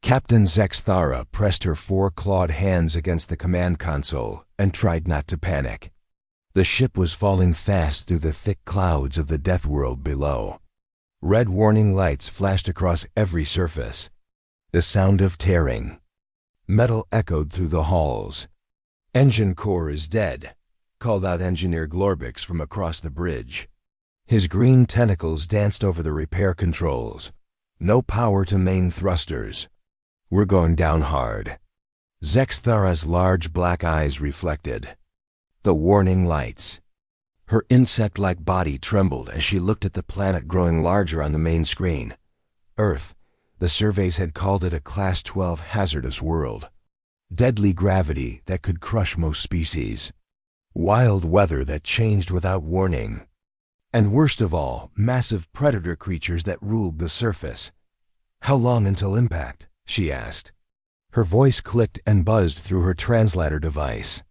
Captain Zexthara pressed her four-clawed hands against the command console and tried not to panic. The ship was falling fast through the thick clouds of the death world below. Red warning lights flashed across every surface. The sound of tearing. Metal echoed through the halls. "Engine core is dead," called out Engineer Glorbix from across the bridge. His green tentacles danced over the repair controls. "No power to main thrusters. We're going down hard." Zexthara's large black eyes reflected the warning lights. Her insect-like body trembled as she looked at the planet growing larger on the main screen. Earth. The surveys had called it a Class 12 hazardous world. Deadly gravity that could crush most species. Wild weather that changed without warning. And worst of all, massive predator creatures that ruled the surface. "How long until impact?" she asked. Her voice clicked and buzzed through her translator device.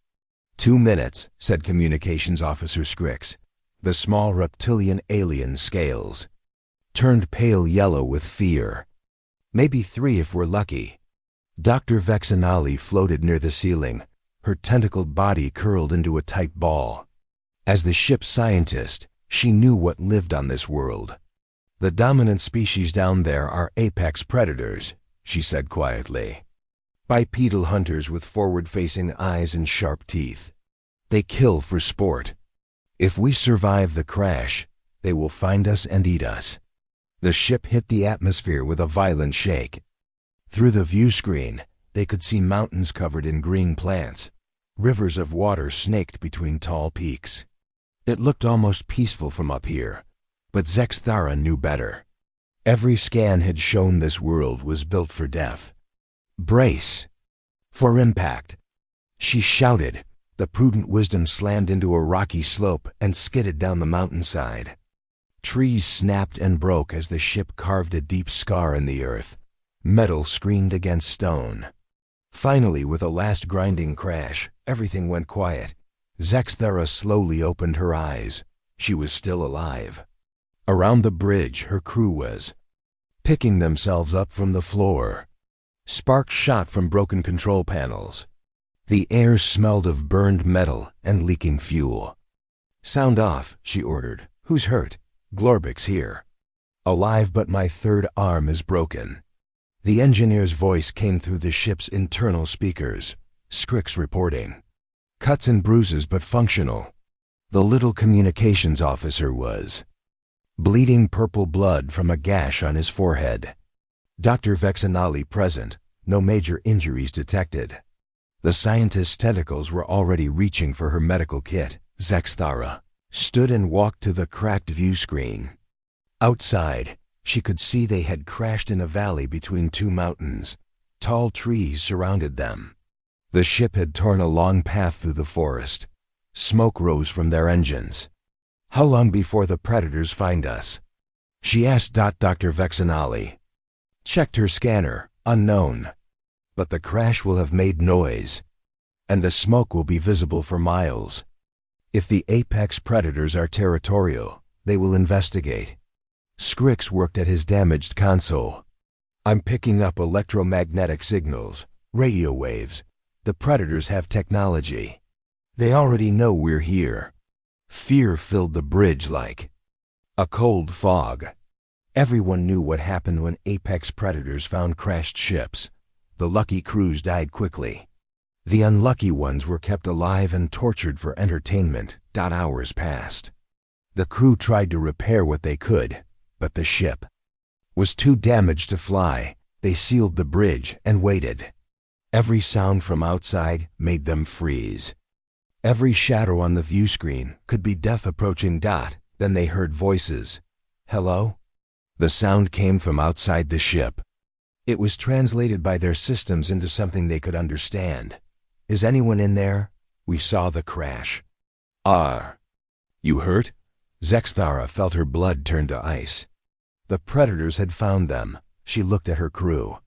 2 minutes, said Communications Officer Scrix. The small reptilian alien scales turned pale yellow with fear. "Maybe 3 if we're lucky." Dr. Vexanali floated near the ceiling, her tentacled body curled into a tight ball. As the ship's scientist, she knew what lived on this world. "The dominant species down there are apex predators," she said quietly. "Bipedal hunters with forward-facing eyes and sharp teeth. They kill for sport. If we survive the crash, they will find us and eat us." The ship hit the atmosphere with a violent shake. Through the view screen, they could see mountains covered in green plants. Rivers of water snaked between tall peaks. It looked almost peaceful from up here, but Zexthara knew better. Every scan had shown this world was built for death. "Brace for impact," she shouted. The prudent wisdom slammed into a rocky slope and skidded down the mountainside. Trees snapped and broke as the ship carved a deep scar in the earth. Metal screamed against stone. Finally, with a last grinding crash, everything went quiet. Zexthara slowly opened her eyes. She was still alive. Around the bridge, her crew was picking themselves up from the floor. Sparks shot from broken control panels. The air smelled of burned metal and leaking fuel. "Sound off," she ordered. "Who's hurt?" "Glorbix here. Alive, but my third arm is broken." The engineer's voice came through the ship's internal speakers. Scrix reporting. "Cuts and bruises, but functional." The little communications officer was bleeding purple blood from a gash on his forehead. Dr. Vexanali present, no major injuries detected. The scientist's tentacles were already reaching for her medical kit. Zexthara stood and walked to the cracked view screen. Outside, she could see they had crashed in a valley between 2 mountains. Tall trees surrounded them. The ship had torn a long path through the forest. Smoke rose from their engines. "How long before the predators find us?" she asked Dr. Vexanali. Checked her scanner, unknown. But the crash will have made noise, and the smoke will be visible for miles. If the apex predators are territorial, they will investigate. Scrix worked at his damaged console. "I'm picking up electromagnetic signals, radio waves. The predators have technology. They already know we're here." Fear filled the bridge like a cold fog. Everyone knew what happened when apex predators found crashed ships. The lucky crews died quickly. The unlucky ones were kept alive and tortured for entertainment. Hours passed. The crew tried to repair what they could, but the ship was too damaged to fly. They sealed the bridge and waited. Every sound from outside made them freeze. Every shadow on the view screen could be death approaching. Then they heard voices. "Hello?" The sound came from outside the ship. It was translated by their systems into something they could understand. "Is anyone in there? We saw the crash." You hurt?" Zexthara felt her blood turn to ice. The predators had found them. She looked at her crew.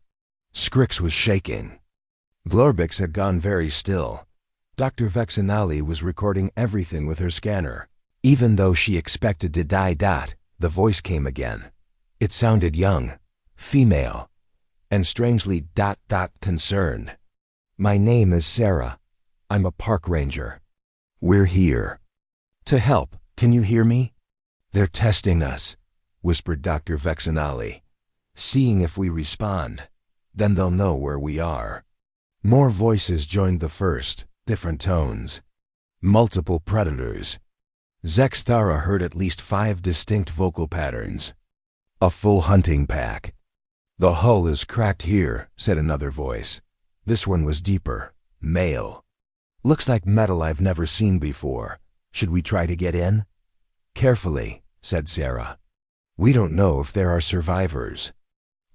Scrix was shaking. Glorbix had gone very still. Dr. Vexanali was recording everything with her scanner. Even though she expected to die. The voice came again. It sounded young, female. and strangely concerned. "My name is Sarah. I'm a park ranger. We're here to help. Can you hear me?" "They're testing us," whispered Dr. Vexanali. "Seeing if we respond. Then they'll know where we are." More voices joined the first, different tones. Multiple predators. Zexthara heard at least 5 distinct vocal patterns. "A full hunting pack." "The hull is cracked here," said another voice. This one was deeper, male. "Looks like metal I've never seen before. Should we try to get in?" "Carefully," said Sarah. "We don't know if there are survivors,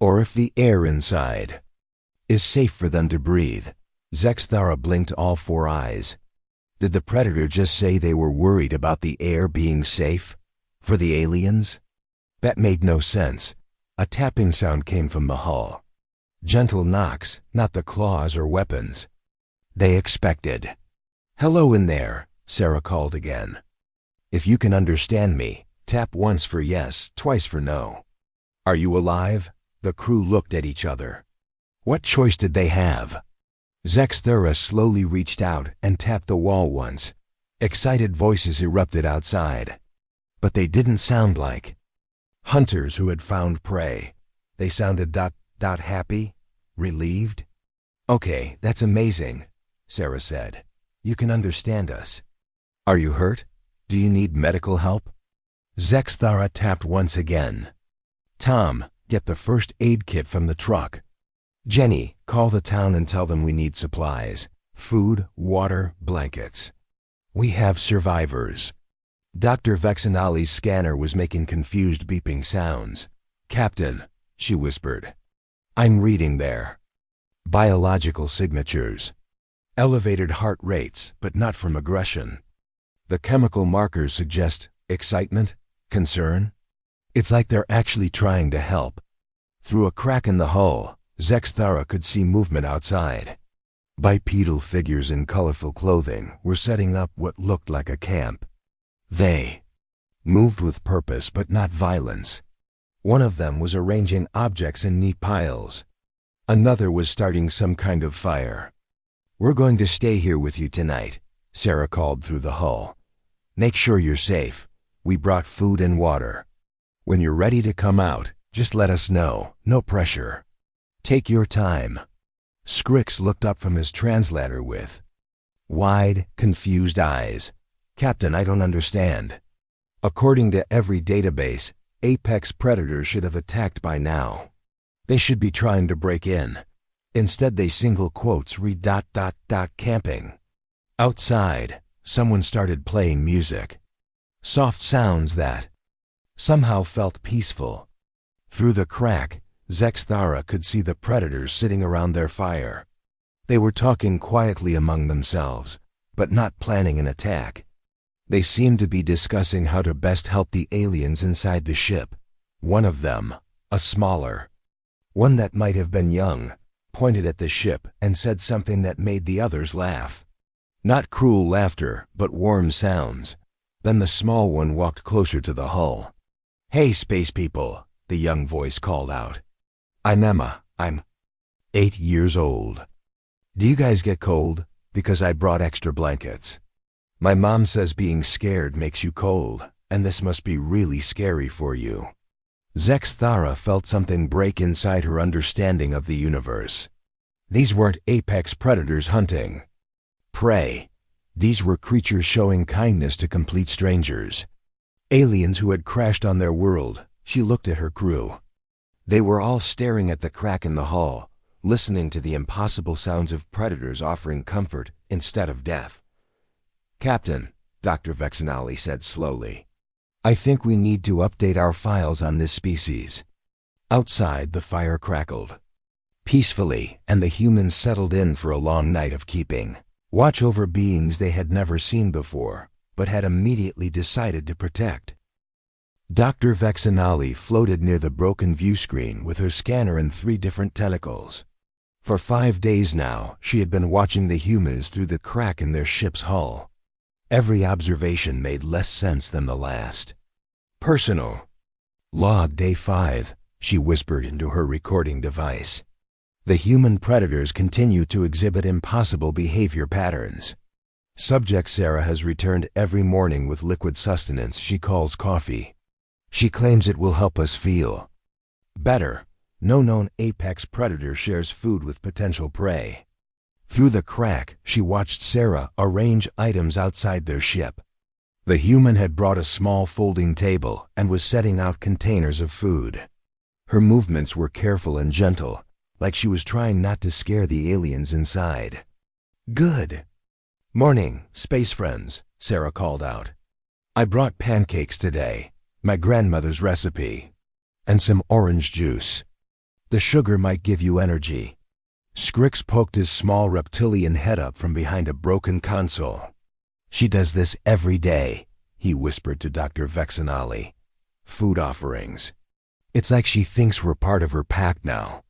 or if the air inside is safe for them to breathe." Zexthara blinked all 4 eyes. Did the predator just say they were worried about the air being safe for the aliens? That made no sense. A tapping sound came from the hull. Gentle knocks, not the claws or weapons they expected. "Hello in there," Sarah called again. "If you can understand me, tap once for yes, twice for no." "Are you alive?" The crew looked at each other. What choice did they have? Zexthara slowly reached out and tapped the wall once. Excited voices erupted outside. But they didn't sound like hunters who had found prey. They sounded happy, relieved. "Okay, that's amazing," Sarah said. "You can understand us. Are you hurt? Do you need medical help?" Zexthara tapped once again. "Tom, get the first aid kit from the truck. Jenny, call the town and tell them we need supplies. Food, water, blankets. We have survivors." Dr. Vexanali's scanner was making confused beeping sounds. "Captain," she whispered. "I'm reading there. Biological signatures. Elevated heart rates, but not from aggression. The chemical markers suggest excitement, concern. It's like they're actually trying to help." Through a crack in the hull, Zexthara could see movement outside. Bipedal figures in colorful clothing were setting up what looked like a camp. They moved with purpose but not violence. One of them was arranging objects in neat piles. Another was starting some kind of fire. "We're going to stay here with you tonight," Sarah called through the hull. "Make sure you're safe. We brought food and water. When you're ready to come out, just let us know. No pressure. Take your time." Scrix looked up from his translator with wide, confused eyes. "Captain, I don't understand. According to every database, apex predators should have attacked by now. They should be trying to break in. Instead they single quotes read ... camping." Outside, someone started playing music. Soft sounds that somehow felt peaceful. Through the crack, Zexthara could see the predators sitting around their fire. They were talking quietly among themselves, but not planning an attack. They seemed to be discussing how to best help the aliens inside the ship. One of them, a smaller one that might have been young, pointed at the ship and said something that made the others laugh. Not cruel laughter, but warm sounds. Then the small one walked closer to the hull. "Hey, space people," the young voice called out. "I'm Emma. I'm 8 years old. Do you guys get cold? Because I brought extra blankets. My mom says being scared makes you cold, and this must be really scary for you." Zexthara felt something break inside her understanding of the universe. These weren't apex predators hunting prey. These were creatures showing kindness to complete strangers. Aliens who had crashed on their world. She looked at her crew. They were all staring at the crack in the hull, listening to the impossible sounds of predators offering comfort instead of death. "Captain," Dr. Vexanali said slowly, "I think we need to update our files on this species." Outside, the fire crackled peacefully, and the humans settled in for a long night of keeping watch over beings they had never seen before, but had immediately decided to protect. Dr. Vexanali floated near the broken view screen with her scanner and 3 different tentacles. For 5 days now, she had been watching the humans through the crack in their ship's hull. Every observation made less sense than the last. "Personal. Log day 5, she whispered into her recording device. The human predators continue to exhibit impossible behavior patterns. Subject Sarah has returned every morning with liquid sustenance she calls coffee. She claims it will help us feel better. No known apex predator shares food with potential prey. Through the crack, she watched Sarah arrange items outside their ship. The human had brought a small folding table and was setting out containers of food. Her movements were careful and gentle, like she was trying not to scare the aliens inside. "Good morning, space friends," Sarah called out. "I brought pancakes today, my grandmother's recipe, and some orange juice. The sugar might give you energy." Scrix poked his small reptilian head up from behind a broken console. "She does this every day," he whispered to Dr. Vexenali. "Food offerings. It's like she thinks we're part of her pack now."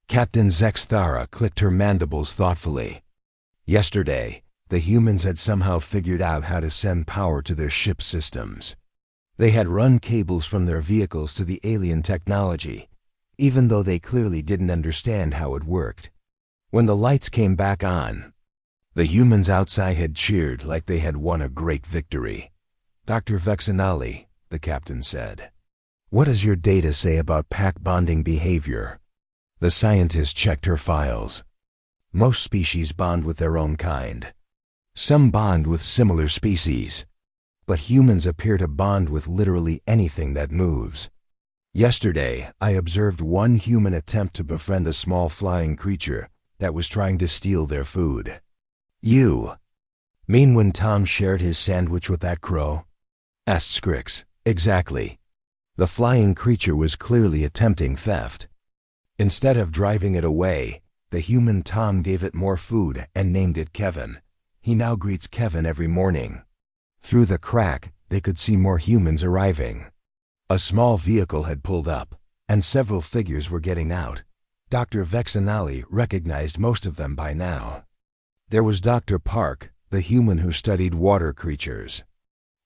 Captain Zexthara clicked her mandibles thoughtfully. Yesterday, the humans had somehow figured out how to send power to their ship systems. They had run cables from their vehicles to the alien technology, even though they clearly didn't understand how it worked. When the lights came back on, the humans outside had cheered like they had won a great victory. "Dr. Vexenali," the captain said, "what does your data say about pack bonding behavior?" The scientist checked her files. "Most species bond with their own kind. Some bond with similar species. But humans appear to bond with literally anything that moves. Yesterday, I observed one human attempt to befriend a small flying creature that was trying to steal their food." "You mean when Tom shared his sandwich with that crow?" asked Scrix. "Exactly. The flying creature was clearly attempting theft. Instead of driving it away, the human Tom gave it more food and named it Kevin. He now greets Kevin every morning." Through the crack, they could see more humans arriving. A small vehicle had pulled up, and several figures were getting out. Dr. Vexenali recognized most of them by now. There was Dr. Park, the human who studied water creatures,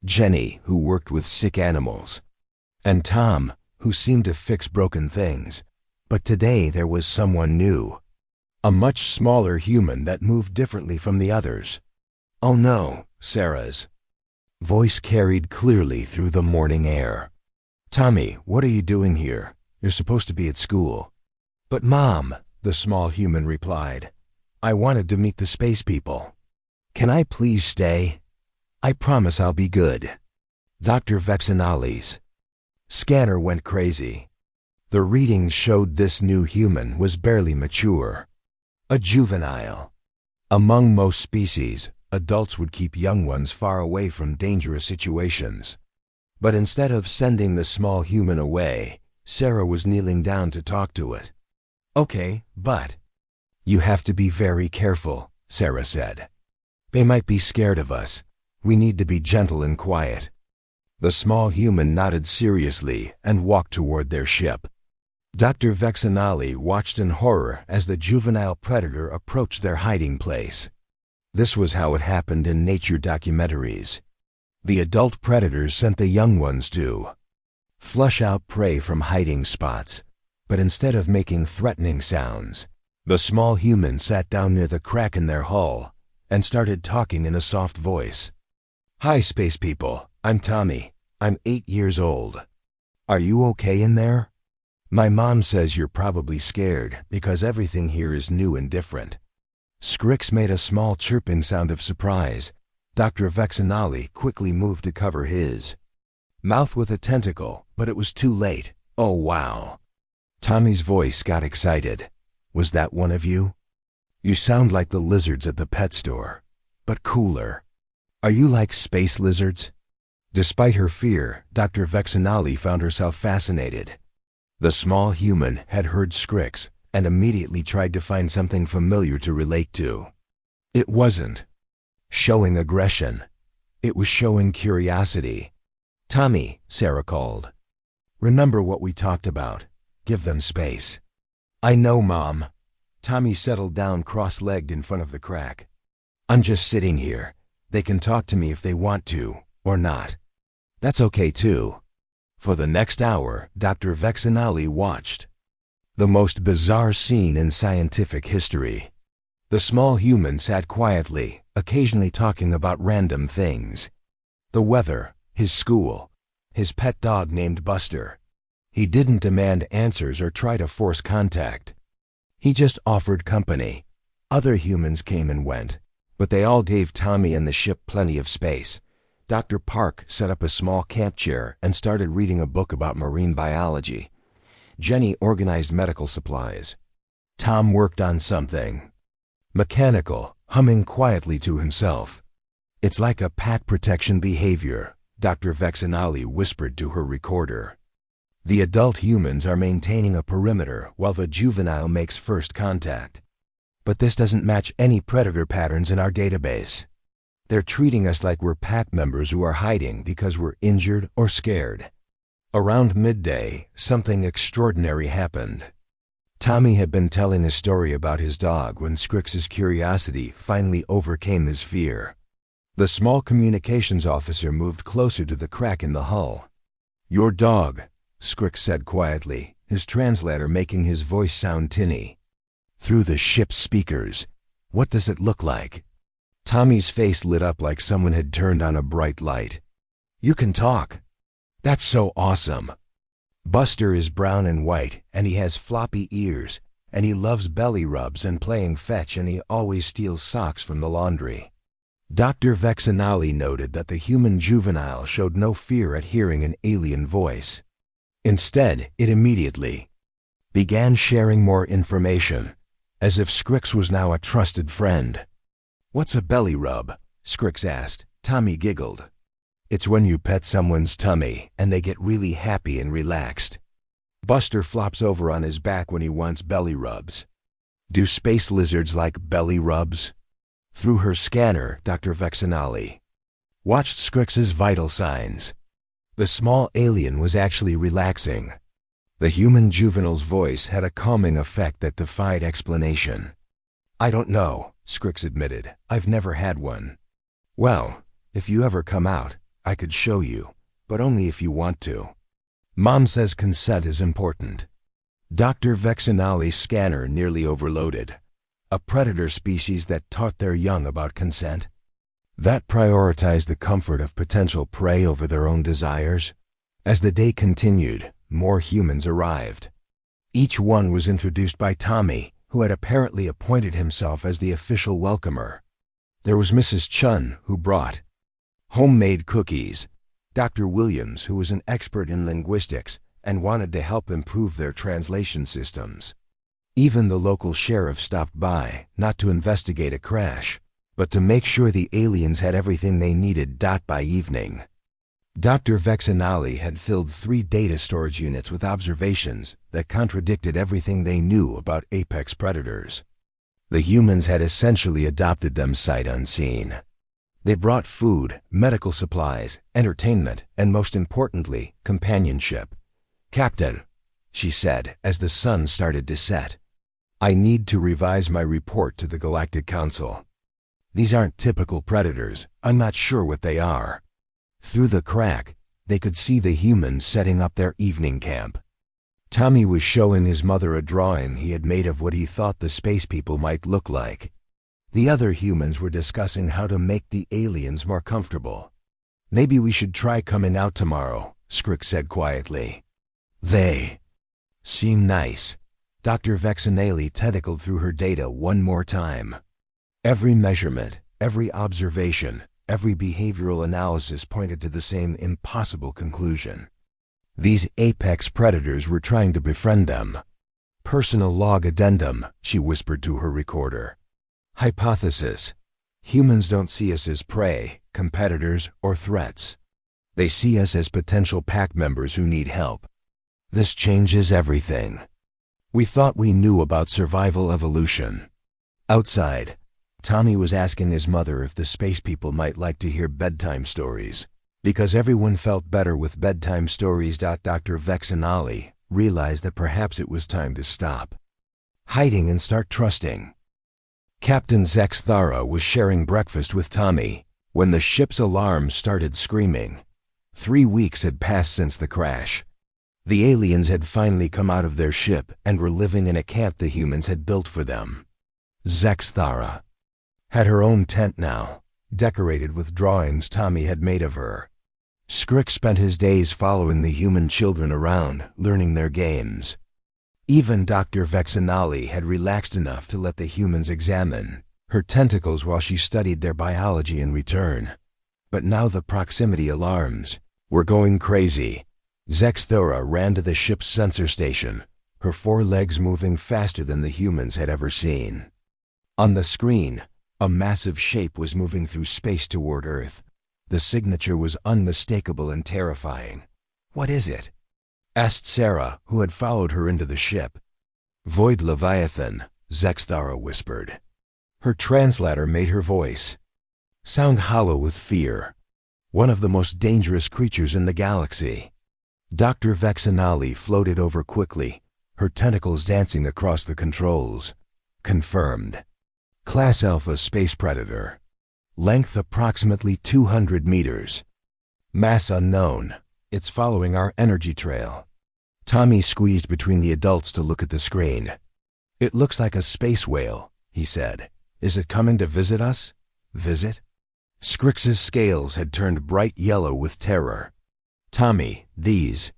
Jenny, who worked with sick animals, and Tom, who seemed to fix broken things. But today there was someone new. A much smaller human that moved differently from the others. "Oh no," Sarah's voice carried clearly through the morning air. "Tommy, what are you doing here? You're supposed to be at school." "But Mom," the small human replied, "I wanted to meet the space people. Can I please stay? I promise I'll be good." Dr. Vexenali's scanner went crazy. The readings showed this new human was barely mature. A juvenile. Among most species, adults would keep young ones far away from dangerous situations. But instead of sending the small human away, Sarah was kneeling down to talk to it. "Okay, but you have to be very careful," Sarah said. "They might be scared of us. We need to be gentle and quiet." The small human nodded seriously and walked toward their ship. Dr. Vexenali watched in horror as the juvenile predator approached their hiding place. This was how it happened in nature documentaries. The adult predators sent the young ones to flush out prey from hiding spots, but instead of making threatening sounds, the small human sat down near the crack in their hull and started talking in a soft voice. "Hi, space people. I'm Tommy. I'm 8 years old. Are you okay in there? My mom says you're probably scared because everything here is new and different." Scrix made a small chirping sound of surprise. Dr. Vexenali quickly moved to cover his mouth with a tentacle, but it was too late. "Oh wow." Tommy's voice got excited. "Was that one of you? You sound like the lizards at the pet store, but cooler. Are you like space lizards?" Despite her fear, Dr. Vexenali found herself fascinated. The small human had heard Scrix and immediately tried to find something familiar to relate to. It wasn't showing aggression. It was showing curiosity. "Tommy," Sarah called. "Remember what we talked about. Give them space." "I know, Mom." Tommy settled down cross-legged in front of the crack. "I'm just sitting here. They can talk to me if they want to, or not. That's okay too." For the next hour, Dr. Vexenali watched The most bizarre scene in scientific history. The small human sat quietly, occasionally talking about random things. The weather, his school, his pet dog named Buster. He didn't demand answers or try to force contact. He just offered company. Other humans came and went, but they all gave Tommy and the ship plenty of space. Dr. Park set up a small camp chair and started reading a book about marine biology. Jenny organized medical supplies. Tom worked on something mechanical, humming quietly to himself. "It's like a pat protection behavior," Dr. Vexanali whispered to her recorder. "The adult humans are maintaining a perimeter while the juvenile makes first contact. But this doesn't match any predator patterns in our database. They're treating us like we're pack members who are hiding because we're injured or scared." Around midday, something extraordinary happened. Tommy had been telling a story about his dog when Scrix's curiosity finally overcame his fear. The small communications officer moved closer to the crack in the hull. "Your dog," Scrix said quietly, his translator making his voice sound tinny. "Through the ship's speakers. What does it look like?" Tommy's face lit up like someone had turned on a bright light. "You can talk. That's so awesome. Buster is brown and white, and he has floppy ears, and he loves belly rubs and playing fetch, and he always steals socks from the laundry." Dr. Vexanali noted that the human juvenile showed no fear at hearing an alien voice. Instead, it immediately began sharing more information, as if Scrix was now a trusted friend. "What's a belly rub?" Scrix asked. Tommy giggled. "It's when you pet someone's tummy and they get really happy and relaxed. Buster flops over on his back when he wants belly rubs." "Do space lizards like belly rubs?" Through her scanner, Dr. Vexanali watched Scrix's vital signs. The small alien was actually relaxing. The human juvenile's voice had a calming effect that defied explanation. "I don't know," Scrix admitted. "I've never had one." "Well, if you ever come out, I could show you, but only if you want to. Mom says consent is important." Dr. Vexanali's scanner nearly overloaded. A predator species that taught their young about consent? That prioritized the comfort of potential prey over their own desires? As the day continued, more humans arrived. Each one was introduced by Tommy, who had apparently appointed himself as the official welcomer. There was Mrs. Chun, who brought homemade cookies. Dr. Williams, who was an expert in linguistics and wanted to help improve their translation systems. Even the local sheriff stopped by, not to investigate a crash, but to make sure the aliens had everything they needed by evening. Dr. Vexanali had filled 3 data storage units with observations that contradicted everything they knew about apex predators. The humans had essentially adopted them sight unseen. They brought food, medical supplies, entertainment, and most importantly, companionship. "Captain," she said as the sun started to set, "I need to revise my report to the Galactic Council. These aren't typical predators. I'm not sure what they are." Through the crack, they could see the humans setting up their evening camp. Tommy was showing his mother a drawing he had made of what he thought the space people might look like. The other humans were discussing how to make the aliens more comfortable. "Maybe we should try coming out tomorrow," Scrix said quietly. "They seem nice." Dr. Vexanali tentacled through her data one more time. Every measurement, every observation, every behavioral analysis pointed to the same impossible conclusion. These apex predators were trying to befriend them. "Personal log addendum," she whispered to her recorder. "Hypothesis: humans don't see us as prey, competitors, or threats. They see us as potential pack members who need help. This changes everything. We thought we knew about survival evolution." Outside, Tommy was asking his mother if the space people might like to hear bedtime stories, because everyone felt better with bedtime stories. Dr. Vexanali realized that perhaps it was time to stop hiding and start trusting. Captain Zex Thara was sharing breakfast with Tommy when the ship's alarm started screaming. 3 weeks had passed since the crash. The aliens had finally come out of their ship and were living in a camp the humans had built for them. Zexthara had her own tent now, decorated with drawings Tommy had made of her. Scrick spent his days following the human children around, learning their games. Even Dr. Vexanali had relaxed enough to let the humans examine her tentacles while she studied their biology in return. But now the proximity alarms were going crazy. Zexthara ran to the ship's sensor station, her 4 legs moving faster than the humans had ever seen. On the screen, a massive shape was moving through space toward Earth. The signature was unmistakable and terrifying. "What is it?" asked Sarah, who had followed her into the ship. "Void Leviathan," Zexthara whispered. Her translator made her voice sound hollow with fear. "One of the most dangerous creatures in the galaxy." Dr. Vexanali floated over quickly, her tentacles dancing across the controls. "Confirmed. Class Alpha Space Predator. Length approximately 200 meters. Mass unknown. It's following our energy trail." Tommy squeezed between the adults to look at the screen. "It looks like a space whale," he said. "Is it coming to visit us?" "Visit?" Scrix's scales had turned bright yellow with terror. "Tommy, these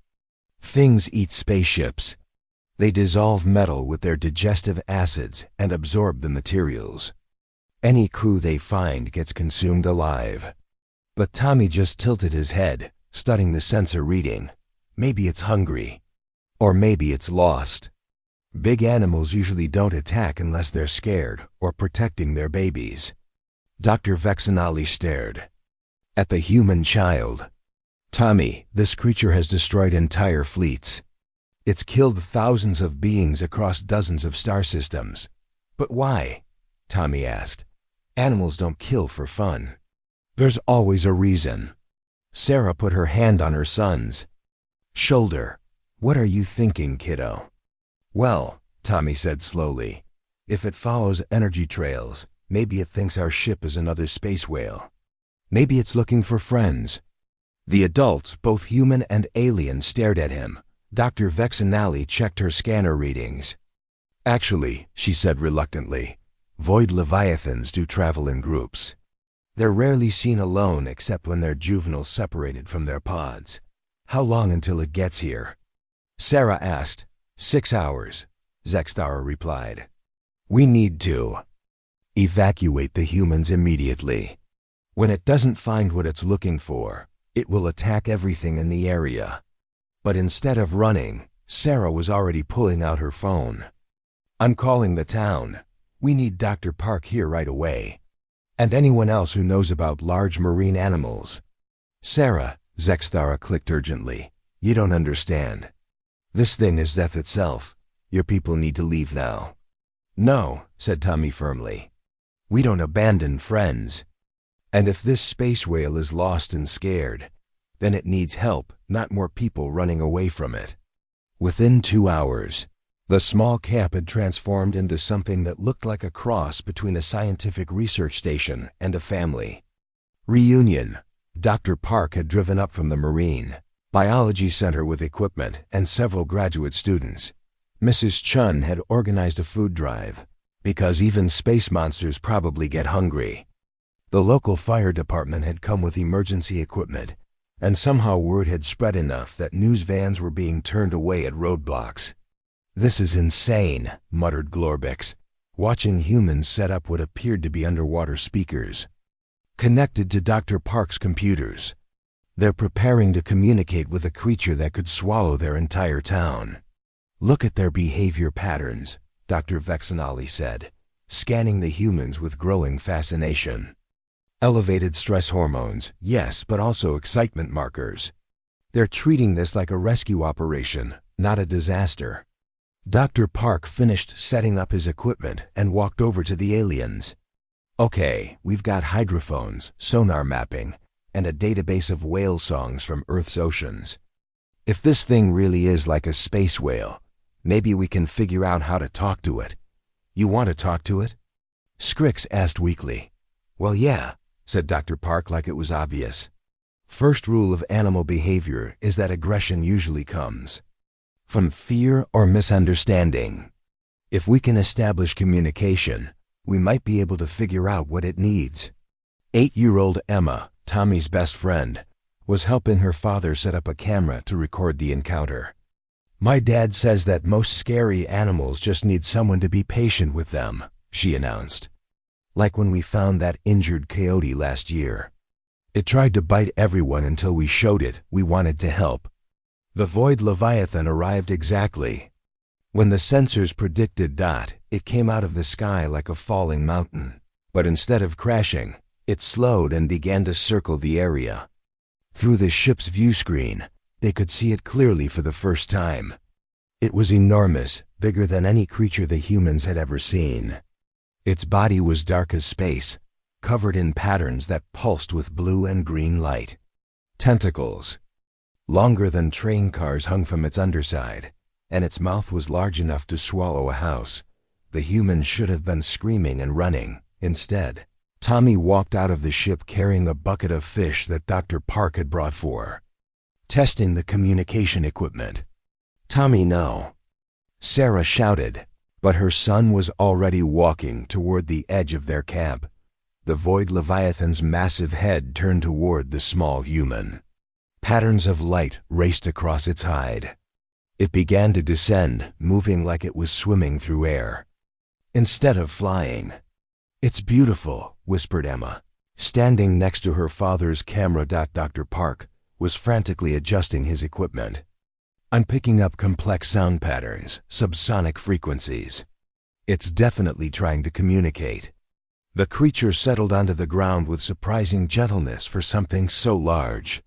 things eat spaceships. They dissolve metal with their digestive acids and absorb the materials. Any crew they find gets consumed alive." But Tommy just tilted his head, studying the sensor reading. "Maybe it's hungry. Or maybe it's lost. Big animals usually don't attack unless they're scared or protecting their babies." Dr. Vexanali stared at the human child. "Tommy, this creature has destroyed entire fleets. It's killed thousands of beings across dozens of star systems." "But why?" Tommy asked. "Animals don't kill for fun. There's always a reason." Sarah put her hand on her son's shoulder. "What are you thinking, kiddo?" "Well," Tommy said slowly, "if it follows energy trails, maybe it thinks our ship is another space whale. Maybe it's looking for friends." The adults, both human and alien, stared at him. Dr. Vexanali checked her scanner readings. "Actually," she said reluctantly, "void leviathans do travel in groups. They're rarely seen alone except when they're juveniles separated from their pods." "How long until it gets here?" Sarah asked. 6 hours, Zexthara replied. "We need to evacuate the humans immediately. When it doesn't find what it's looking for, it will attack everything in the area." But instead of running, Sarah was already pulling out her phone. "I'm calling the town. We need Dr. Park here right away. And anyone else who knows about large marine animals." "Sarah," Zexthara clicked urgently, "you don't understand. This thing is death itself. Your people need to leave now." "No," said Tommy firmly. "We don't abandon friends. And if this space whale is lost and scared, then it needs help, not more people running away from it." Within 2 hours, the small camp had transformed into something that looked like a cross between a scientific research station and a family reunion. Dr. Park had driven up from the Marine Biology Center with equipment and several graduate students. Mrs. Chun had organized a food drive, because even space monsters probably get hungry. The local fire department had come with emergency equipment, and somehow word had spread enough that news vans were being turned away at roadblocks. "This is insane," muttered Glorbix, watching humans set up what appeared to be underwater speakers connected to Dr. Park's computers. "They're preparing to communicate with a creature that could swallow their entire town." "Look at their behavior patterns," Dr. Vexanali said, scanning the humans with growing fascination. "Elevated stress hormones, yes, but also excitement markers. They're treating this like a rescue operation, not a disaster." Dr. Park finished setting up his equipment and walked over to the aliens. "Okay, we've got hydrophones, sonar mapping, and a database of whale songs from Earth's oceans. If this thing really is like a space whale, maybe we can figure out how to talk to it." "You want to talk to it?" Scrix asked weakly. "Well, yeah," said Dr. Park like it was obvious. "First rule of animal behavior is that aggression usually comes from fear or misunderstanding. If we can establish communication, we might be able to figure out what it needs. 8-year-old Emma, Tommy's best friend, was helping her father set up a camera to record the encounter. "My dad says that most scary animals just need someone to be patient with them," she announced. "Like when we found that injured coyote last year. It tried to bite everyone until we showed it we wanted to help." The Void Leviathan arrived exactly when the sensors predicted. It came out of the sky like a falling mountain, but instead of crashing, it slowed and began to circle the area. Through the ship's view screen, they could see it clearly for the first time. It was enormous, bigger than any creature the humans had ever seen. Its body was dark as space, covered in patterns that pulsed with blue and green light. Tentacles, longer than train cars, hung from its underside, and its mouth was large enough to swallow a house. The humans should have been screaming and running. Instead, Tommy walked out of the ship carrying a bucket of fish that Dr. Park had brought for testing the communication equipment. "Tommy, no," Sarah shouted, but her son was already walking toward the edge of their camp. The Void Leviathan's massive head turned toward the small human. Patterns of light raced across its hide. It began to descend, moving like it was swimming through air instead of flying. "It's beautiful," whispered Emma, standing next to her father's camera. Dr. Park was frantically adjusting his equipment. "I'm picking up complex sound patterns, subsonic frequencies. It's definitely trying to communicate." The creature settled onto the ground with surprising gentleness for something so large.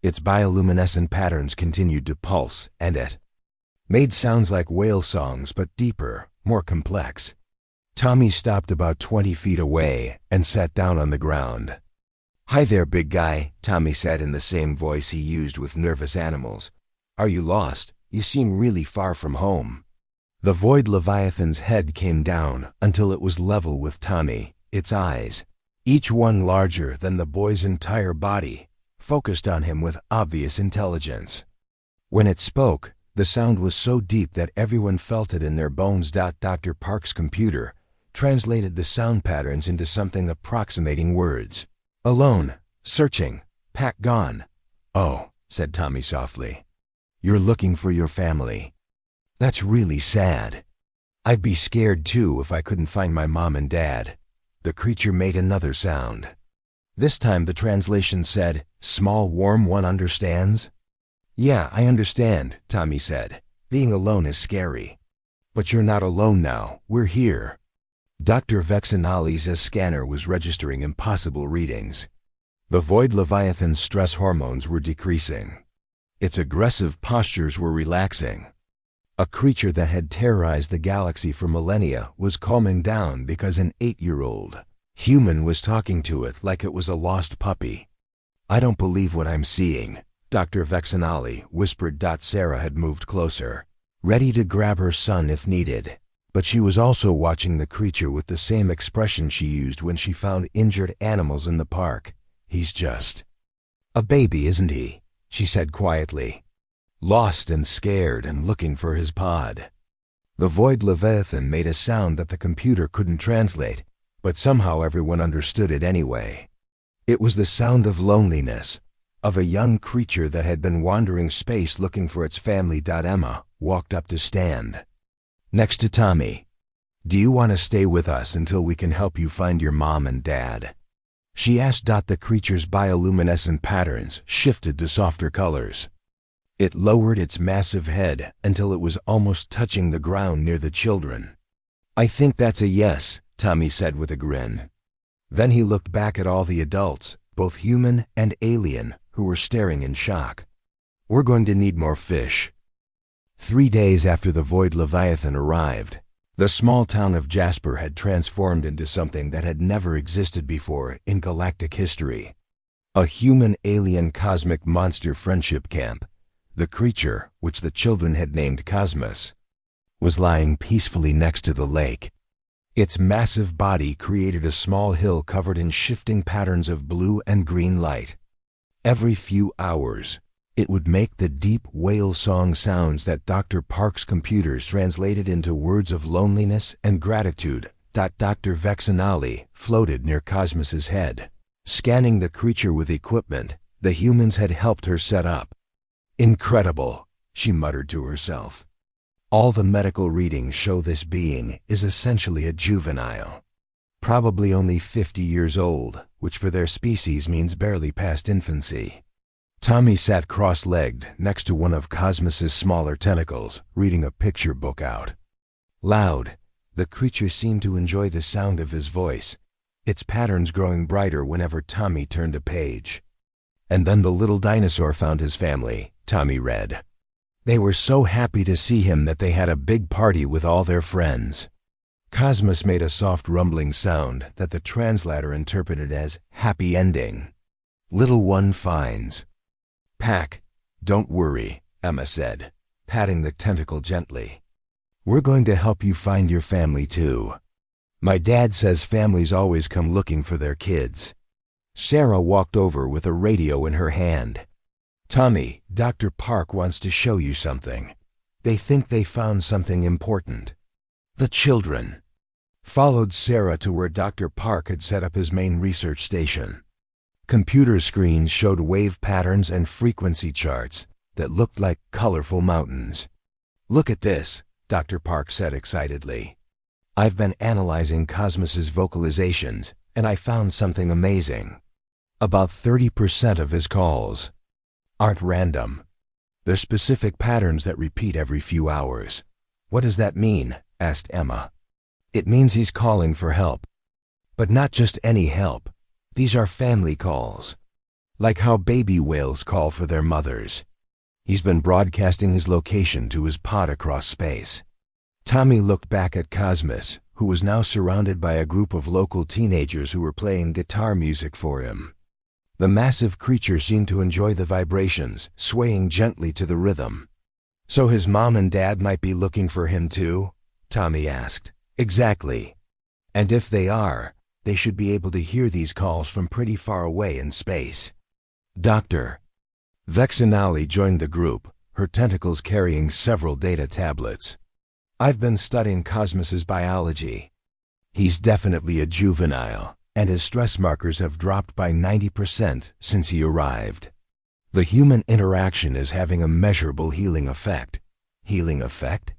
Its bioluminescent patterns continued to pulse, and it made sounds like whale songs, but deeper, more complex. Tommy stopped about 20 feet away and sat down on the ground. "Hi there, big guy," Tommy said in the same voice he used with nervous animals. "Are you lost? You seem really far from home." The Void Leviathan's head came down until it was level with Tommy. Its eyes, each one larger than the boy's entire body, focused on him with obvious intelligence. When it spoke, the sound was so deep that everyone felt it in their bones. Dr. Park's computer translated the sound patterns into something approximating words. "Alone, searching, pack gone." "Oh," said Tommy softly. "You're looking for your family. That's really sad. I'd be scared too if I couldn't find my mom and dad." The creature made another sound. This time the translation said, "Small warm one understands?" "Yeah, I understand," Tommy said. "Being alone is scary. But you're not alone now. We're here." Dr. Vexanali's scanner was registering impossible readings. The Void Leviathan's stress hormones were decreasing. Its aggressive postures were relaxing. A creature that had terrorized the galaxy for millennia was calming down because an 8-year-old human was talking to it like it was a lost puppy. "I don't believe what I'm seeing," Dr. Vexanali whispered. Sarah had moved closer, ready to grab her son if needed. But she was also watching the creature with the same expression she used when she found injured animals in the park. "He's just a baby, isn't he?" she said quietly. "Lost and scared and looking for his pod." The Void Leviathan made a sound that the computer couldn't translate, but somehow everyone understood it anyway. It was the sound of loneliness, of a young creature that had been wandering space looking for its family. Emma walked up to stand next to Tommy. "Do you want to stay with us until we can help you find your mom and dad?" she asked. The creature's bioluminescent patterns shifted to softer colors. It lowered its massive head until it was almost touching the ground near the children. "I think that's a yes," Tommy said with a grin. Then he looked back at all the adults, both human and alien, who were staring in shock. "We're going to need more fish." 3 days after the Void Leviathan arrived, the small town of Jasper had transformed into something that had never existed before in galactic history. A human-alien cosmic monster friendship camp. The creature, which the children had named Cosmos, was lying peacefully next to the lake. Its massive body created a small hill covered in shifting patterns of blue and green light. Every few hours, It would make the deep whale song sounds that Dr. Park's computers translated into words of loneliness and gratitude. Dr. Vexanali floated near Cosmos's head, scanning the creature with equipment the humans had helped her set up. Incredible, she muttered to herself. All the medical readings show this being is essentially a juvenile. Probably only 50 years old, which for their species means barely past infancy. Tommy sat cross-legged next to one of Cosmos's smaller tentacles, reading a picture book out. Loud, the creature seemed to enjoy the sound of his voice, its patterns growing brighter whenever Tommy turned a page. And then the little dinosaur found his family, Tommy read. They were so happy to see him that they had a big party with all their friends. Cosmos made a soft rumbling sound that the translator interpreted as happy ending. Little one finds. Pack, don't worry, Emma said, patting the tentacle gently. We're going to help you find your family too. My dad says families always come looking for their kids. Sarah walked over with a radio in her hand. Tommy, Dr. Park wants to show you something. They think they found something important. The children followed Sarah to where Dr. Park had set up his main research station. Computer screens showed wave patterns and frequency charts that looked like colorful mountains. Look at this, Dr. Park said excitedly. I've been analyzing Cosmos's vocalizations, and I found something amazing. About 30% of his calls aren't random. They're specific patterns that repeat every few hours. What does that mean? Asked Emma. It means he's calling for help. But not just any help. These are family calls. Like how baby whales call for their mothers. He's been broadcasting his location to his pod across space. Tommy looked back at Cosmos, who was now surrounded by a group of local teenagers who were playing guitar music for him. The massive creature seemed to enjoy the vibrations, swaying gently to the rhythm. So his mom and dad might be looking for him too? Tommy asked. Exactly. And if they are, they should be able to hear these calls from pretty far away in space. Dr. Vexanali joined the group, her tentacles carrying several data tablets. I've been studying Cosmos's biology. He's definitely a juvenile, and his stress markers have dropped by 90% since he arrived. The human interaction is having a measurable healing effect. Healing effect?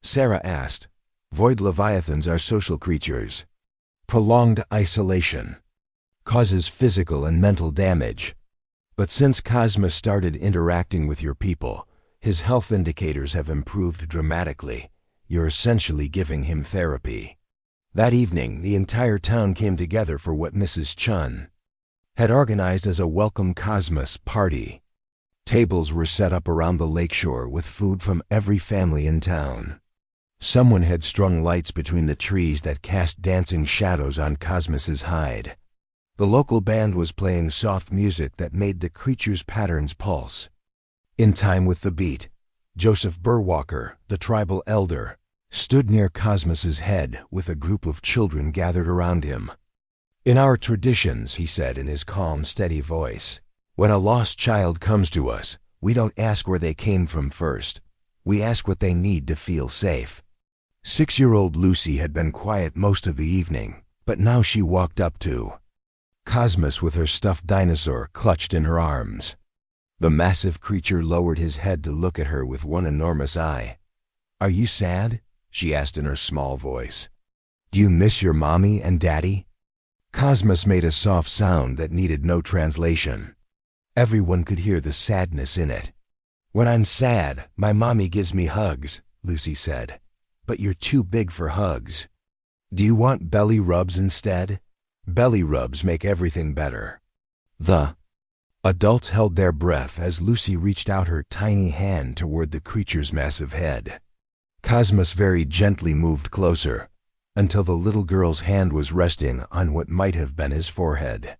Sarah asked. Void leviathans are social creatures. Prolonged isolation causes physical and mental damage. But since Cosmos started interacting with your people, his health indicators have improved dramatically. You're essentially giving him therapy. That evening, the entire town came together for what Mrs. Chun had organized as a welcome Cosmos party. Tables were set up around the lakeshore with food from every family in town. Someone had strung lights between the trees that cast dancing shadows on Cosmos's hide. The local band was playing soft music that made the creature's patterns pulse. In time with the beat, Joseph Burwalker, the tribal elder, stood near Cosmos's head with a group of children gathered around him. In our traditions, he said in his calm, steady voice, when a lost child comes to us, we don't ask where they came from first. We ask what they need to feel safe. 6-year-old Lucy had been quiet most of the evening, but now she walked up to Cosmos with her stuffed dinosaur clutched in her arms. The massive creature lowered his head to look at her with one enormous eye. Are you sad? She asked in her small voice. Do you miss your mommy and daddy? Cosmos made a soft sound that needed no translation. Everyone could hear the sadness in it. When I'm sad, my mommy gives me hugs, Lucy said. But you're too big for hugs. Do you want belly rubs instead? Belly rubs make everything better. The adults held their breath as Lucy reached out her tiny hand toward the creature's massive head. Cosmos very gently moved closer, until the little girl's hand was resting on what might have been his forehead.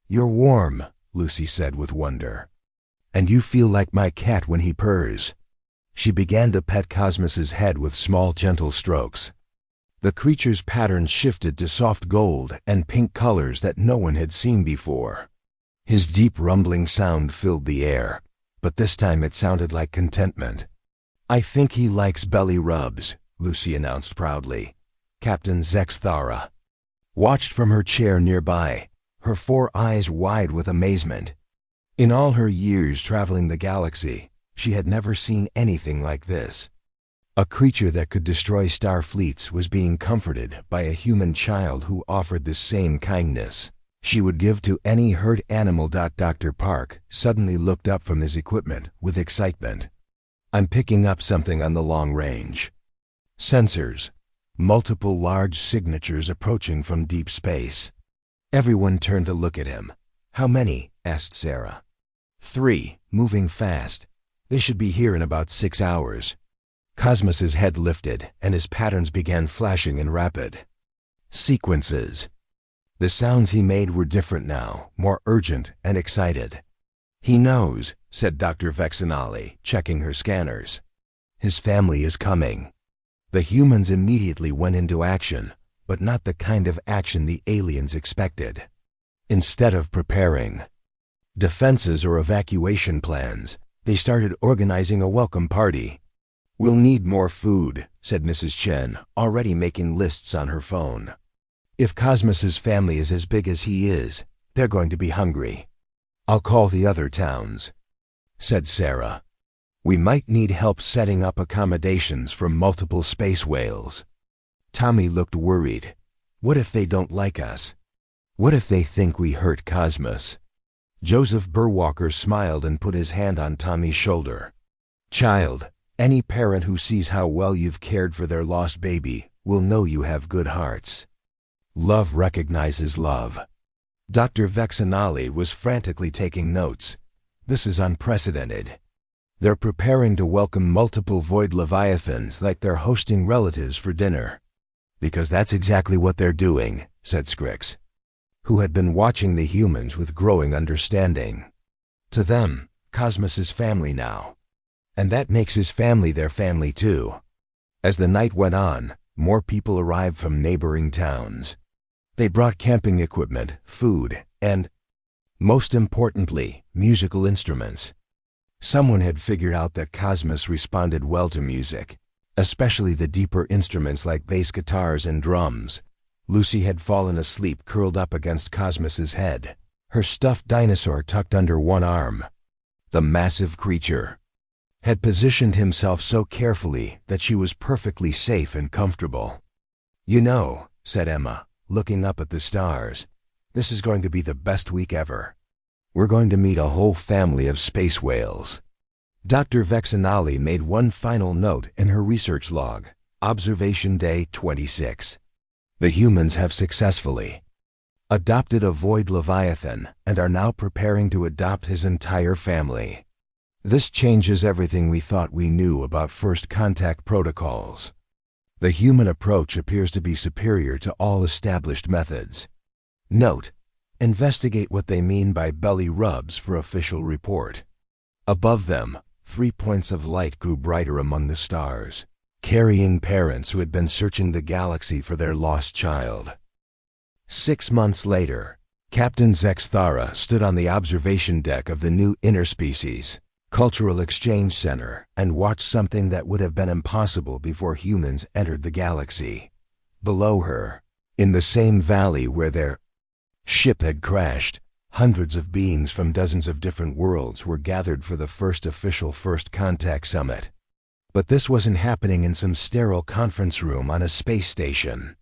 You're warm, Lucy said with wonder. And you feel like my cat when he purrs. She began to pet Cosmos's head with small, gentle strokes. The creature's patterns shifted to soft gold and pink colors that no one had seen before. His deep rumbling sound filled the air, but this time it sounded like contentment. "I think he likes belly rubs," Lucy announced proudly. Captain Zexthara watched from her chair nearby, her 4 eyes wide with amazement. In all her years traveling the galaxy, she had never seen anything like this. A creature that could destroy star fleets was being comforted by a human child who offered the same kindness she would give to any hurt animal. Dr. Park suddenly looked up from his equipment with excitement. "I'm picking up something on the long range sensors, multiple large signatures approaching from deep space." Everyone turned to look at him. "How many?" asked Sarah. 3, moving fast. They should be here in about 6 hours. Cosmos's head lifted, and his patterns began flashing in rapid sequences. The sounds he made were different now, more urgent and excited. "He knows," said Dr. Vexanali, checking her scanners. "His family is coming." The humans immediately went into action, but not the kind of action the aliens expected. Instead of preparing defenses or evacuation plans, they started organizing a welcome party. "We'll need more food," said Mrs. Chen, already making lists on her phone. "If Cosmos's family is as big as he is, they're going to be hungry." "I'll call the other towns," said Sarah. "We might need help setting up accommodations for multiple space whales." Tommy looked worried. "What if they don't like us? What if they think we hurt Cosmos?" Joseph Burwalker smiled and put his hand on Tommy's shoulder. "Child, any parent who sees how well you've cared for their lost baby will know you have good hearts. Love recognizes love." Dr. Vexanali was frantically taking notes. "This is unprecedented. They're preparing to welcome multiple void leviathans like they're hosting relatives for dinner." "Because that's exactly what they're doing," said Scrix, who had been watching the humans with growing understanding. "To them, Cosmos is family now. And that makes his family their family too." As the night went on, more people arrived from neighboring towns. They brought camping equipment, food, and, most importantly, musical instruments. Someone had figured out that Cosmos responded well to music, especially the deeper instruments like bass guitars and drums. Lucy had fallen asleep curled up against Cosmos's head, her stuffed dinosaur tucked under one arm. The massive creature had positioned himself so carefully that she was perfectly safe and comfortable. "You know," said Emma, looking up at the stars, "this is going to be the best week ever. We're going to meet a whole family of space whales." Dr. Vexanali made one final note in her research log. Observation Day 26. The humans have successfully adopted a void leviathan and are now preparing to adopt his entire family. This changes everything we thought we knew about first contact protocols. The human approach appears to be superior to all established methods. Note: investigate what they mean by belly rubs for official report. Above them, 3 points of light grew brighter among the stars, carrying parents who had been searching the galaxy for their lost child. 6 months later, Captain Zexthara stood on the observation deck of the new Interspecies Cultural Exchange Center and watched something that would have been impossible before humans entered the galaxy. Below her, in the same valley where their ship had crashed, hundreds of beings from dozens of different worlds were gathered for the first official First Contact Summit. But this wasn't happening in some sterile conference room on a space station.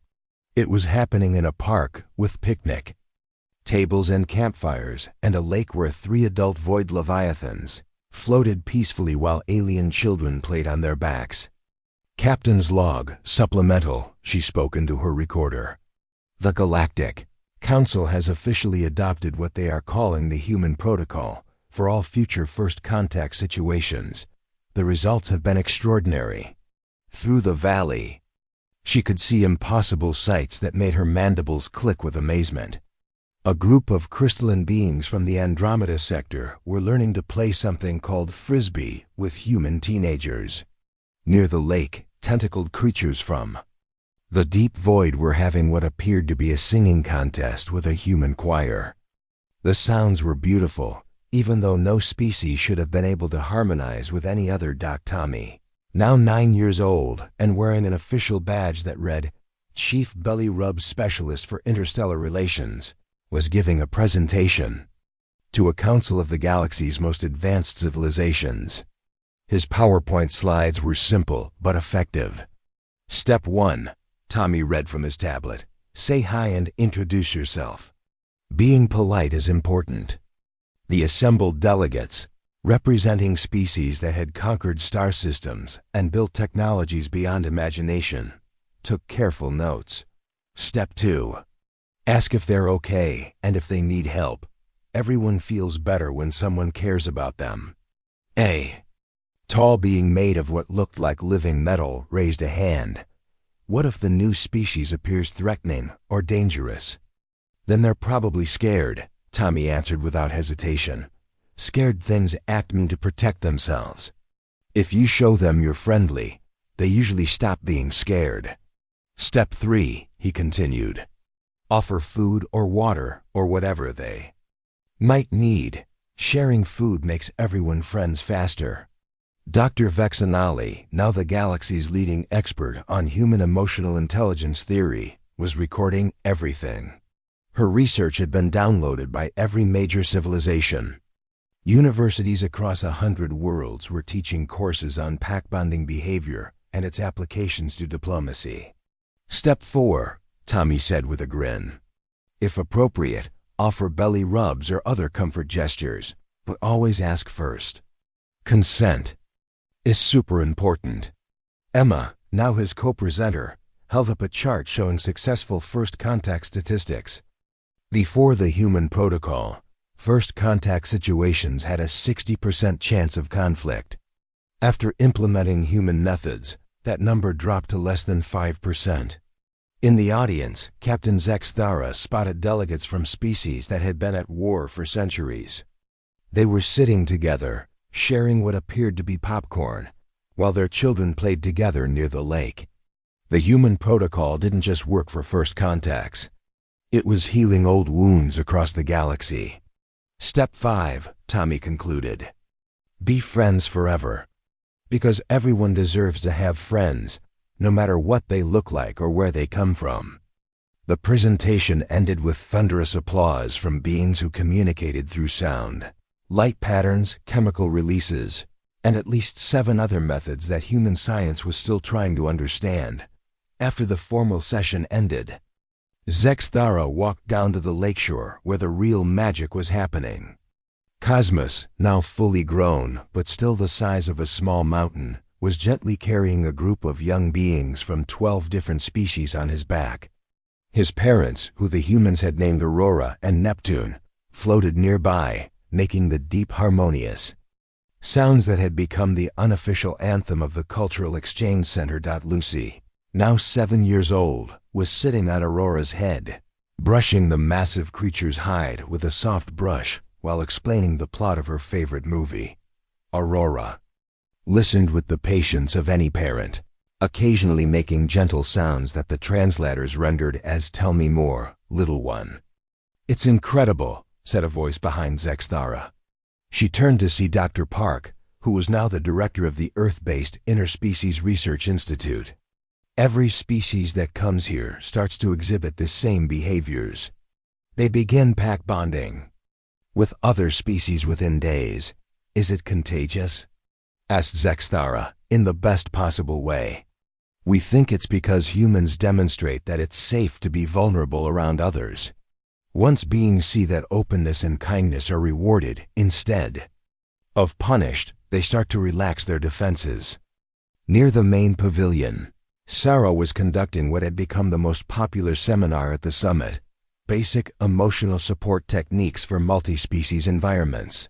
It was happening in a park with picnic tables and campfires and a lake where 3 adult void leviathans floated peacefully while alien children played on their backs. "Captain's log, supplemental," she spoke into her recorder. "The Galactic Council has officially adopted what they are calling the Human Protocol for all future first contact situations. The results have been extraordinary." Through the valley, she could see impossible sights that made her mandibles click with amazement. A group of crystalline beings from the Andromeda sector were learning to play something called Frisbee with human teenagers. Near the lake, tentacled creatures from the deep void were having what appeared to be a singing contest with a human choir. The sounds were beautiful, even though no species should have been able to harmonize with any other. Tommy, now 9 years old and wearing an official badge that read Chief Belly Rub Specialist for Interstellar Relations, was giving a presentation to a council of the galaxy's most advanced civilizations. His PowerPoint slides were simple but effective. Step 1, Tommy read from his tablet. Say hi and introduce yourself. Being polite is important. The assembled delegates, representing species that had conquered star systems and built technologies beyond imagination, took careful notes. Step 2. Ask if they're okay and if they need help. Everyone feels better when someone cares about them. A tall being made of what looked like living metal raised a hand. What if the new species appears threatening or dangerous? Then they're probably scared, Tommy answered without hesitation. Scared things act mean to protect themselves. If you show them you're friendly, they usually stop being scared. Step 3, he continued. Offer food or water or whatever they might need. Sharing food makes everyone friends faster. Dr. Vexanali, now the galaxy's leading expert on human emotional intelligence theory, was recording everything. Her research had been downloaded by every major civilization. Universities across 100 worlds were teaching courses on pack bonding behavior and its applications to diplomacy. Step 4, Tommy said with a grin. If appropriate, offer belly rubs or other comfort gestures, but always ask first. Consent is super important. Emma, now his co-presenter, held up a chart showing successful first contact statistics. Before the human protocol, first contact situations had a 60% chance of conflict. After implementing human methods, that number dropped to less than 5%. In the audience, Captain Zexthara spotted delegates from species that had been at war for centuries. They were sitting together, sharing what appeared to be popcorn, while their children played together near the lake. The human protocol didn't just work for first contacts. It was healing old wounds across the galaxy. Step 5, Tommy concluded. Be friends forever. Because everyone deserves to have friends, no matter what they look like or where they come from. The presentation ended with thunderous applause from beings who communicated through sound, light patterns, chemical releases, and at least 7 other methods that human science was still trying to understand. After the formal session ended, Zexthara walked down to the lakeshore where the real magic was happening. Cosmos, now fully grown but still the size of a small mountain, was gently carrying a group of young beings from 12 different species on his back. His parents, who the humans had named Aurora and Neptune, floated nearby, making the deep harmonious sounds that had become the unofficial anthem of the Cultural Exchange Center. Lucy, now 7 years old, was sitting at Aurora's head, brushing the massive creature's hide with a soft brush while explaining the plot of her favorite movie. Aurora listened with the patience of any parent, occasionally making gentle sounds that the translators rendered as "Tell me more, little one." "It's incredible," said a voice behind Zexthara. She turned to see Dr. Park, who was now the director of the Earth-based Interspecies Research Institute. Every species that comes here starts to exhibit the same behaviors. They begin pack bonding with other species within days. "Is it contagious?" asked Zexthara, in the best possible way. "We think it's because humans demonstrate that it's safe to be vulnerable around others. Once beings see that openness and kindness are rewarded instead of punished, they start to relax their defenses." Near the main pavilion, Sarah was conducting what had become the most popular seminar at the summit: Basic Emotional Support Techniques for Multi-Species Environments.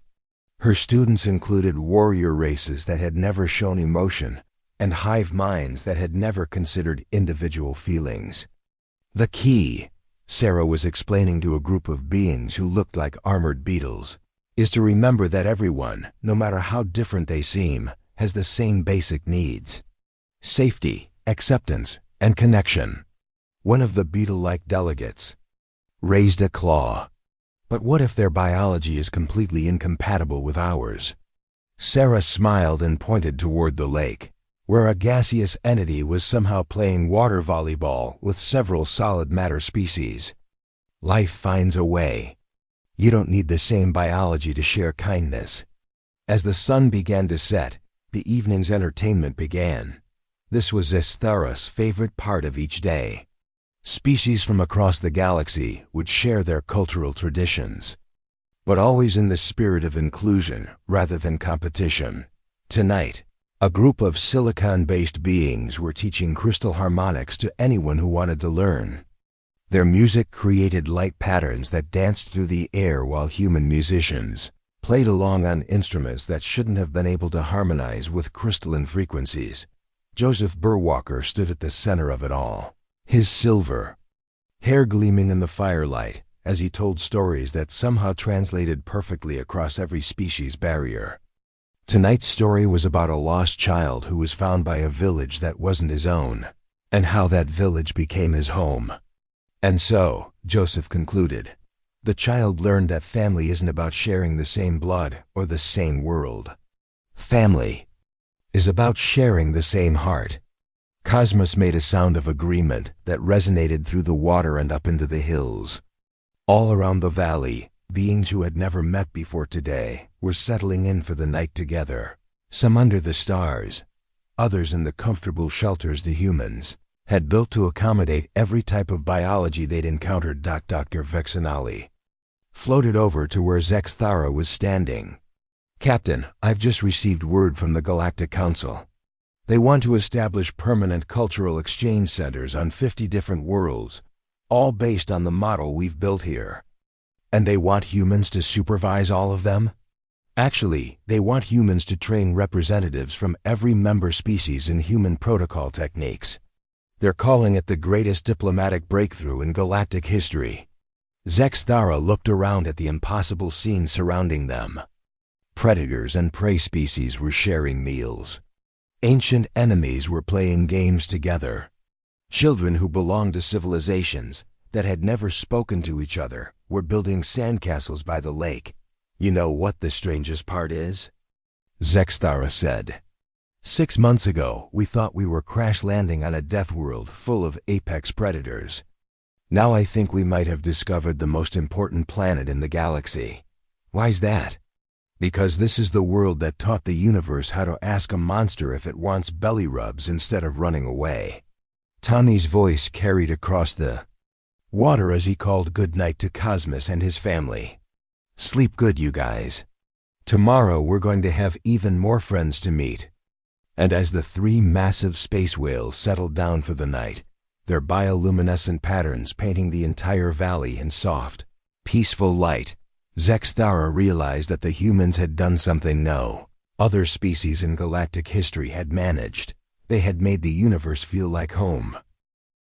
Her students included warrior races that had never shown emotion and hive minds that had never considered individual feelings. "The key," Sarah was explaining to a group of beings who looked like armored beetles, "is to remember that everyone, no matter how different they seem, has the same basic needs: safety, acceptance, and connection." One of the beetle-like delegates raised a claw. But what if their biology is completely incompatible with ours? Sarah smiled and pointed toward the lake, where a gaseous entity was somehow playing water volleyball with several solid matter species. Life finds a way. You don't need the same biology to share kindness. As the sun began to set, the evening's entertainment began. This was Esthara's favorite part of each day. Species from across the galaxy would share their cultural traditions, but always in the spirit of inclusion rather than competition. Tonight, a group of silicon-based beings were teaching crystal harmonics to anyone who wanted to learn. Their music created light patterns that danced through the air while human musicians played along on instruments that shouldn't have been able to harmonize with crystalline frequencies. Joseph Burwalker stood at the center of it all, his silver hair gleaming in the firelight as he told stories that somehow translated perfectly across every species barrier. Tonight's story was about a lost child who was found by a village that wasn't his own, and how that village became his home. And so, Joseph concluded, the child learned that family isn't about sharing the same blood or the same world. Family is about sharing the same heart. Cosmos made a sound of agreement that resonated through the water and up into the hills. All around the valley, beings who had never met before today were settling in for the night together, some under the stars, others in the comfortable shelters the humans had built to accommodate every type of biology they'd encountered. Dr. Vexenali floated over to where Zexthara was standing. Captain, I've just received word from the Galactic Council. They want to establish permanent cultural exchange centers on 50 different worlds, all based on the model we've built here. And they want humans to supervise all of them? Actually, they want humans to train representatives from every member species in human protocol techniques. They're calling it the greatest diplomatic breakthrough in galactic history. Zexthara looked around at the impossible scene surrounding them. Predators and prey species were sharing meals. Ancient enemies were playing games together. Children who belonged to civilizations that had never spoken to each other were building sandcastles by the lake. You know what the strangest part is? Zexthara said. 6 months ago, we thought we were crash landing on a death world full of apex predators. Now I think we might have discovered the most important planet in the galaxy. Why's that? Because this is the world that taught the universe how to ask a monster if it wants belly rubs instead of running away. Tommy's voice carried across the water as he called goodnight to Cosmos and his family. Sleep good, you guys. Tomorrow we're going to have even more friends to meet. And as the 3 massive space whales settled down for the night, their bioluminescent patterns painting the entire valley in soft, peaceful light, Zexthara realized that the humans had done something no other species in galactic history had managed. They had made the universe feel like home.